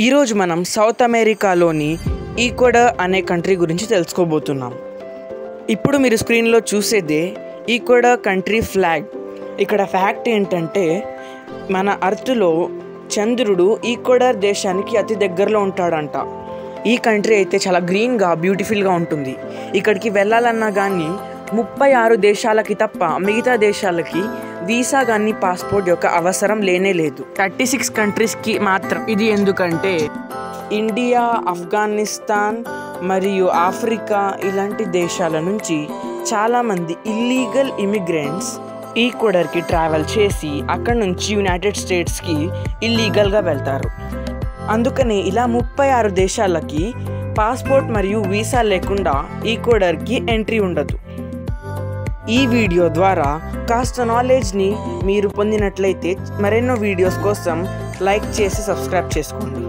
ఈరోజు మనం సౌత్ అమెరికాలోని ఈక్వెడార్ అనే కంట్రీ గురించి తెలుసుకోబోతున్నాం. ఇప్పుడు మీరు స్క్రీన్లో చూసేదే ఈక్వెడార్ కంట్రీ ఫ్లాగ్. ఇక్కడ ఫ్యాక్ట్ ఏంటంటే, మన అర్త్లో చంద్రుడు ఈక్వెడార్ దేశానికి అతి దగ్గరలో ఉంటాడంట. ఈ కంట్రీ అయితే చాలా గ్రీన్గా బ్యూటిఫుల్గా ఉంటుంది. ఇక్కడికి వెళ్ళాలన్నా కానీ 36 దేశాలకి తప్ప మిగతా దేశాలకి వీసా కానీ పాస్పోర్ట్ యొక్క అవసరం లేనే లేదు. 36 కంట్రీస్కి మాత్రం. ఇది ఎందుకంటే ఇండియా, ఆఫ్ఘనిస్తాన్ మరియు ఆఫ్రికా ఇలాంటి దేశాల నుంచి చాలామంది ఇల్లీగల్ ఇమిగ్రెంట్స్ ఈక్వెడార్కి ట్రావెల్ చేసి అక్కడ నుంచి యునైటెడ్ స్టేట్స్కి ఇల్లీగల్గా వెళ్తారు. అందుకనే ఇలా 36 దేశాలకి పాస్పోర్ట్ మరియు వీసా లేకుండా ఈక్వెడార్కి ఎంట్రీ ఉండదు. ఈ వీడియో ద్వారా కాస్త నాలెడ్జ్ని మీరు పొందినట్లయితే మరెన్నో వీడియోస్ కోసం లైక్ చేసి సబ్స్క్రైబ్ చేసుకోండి.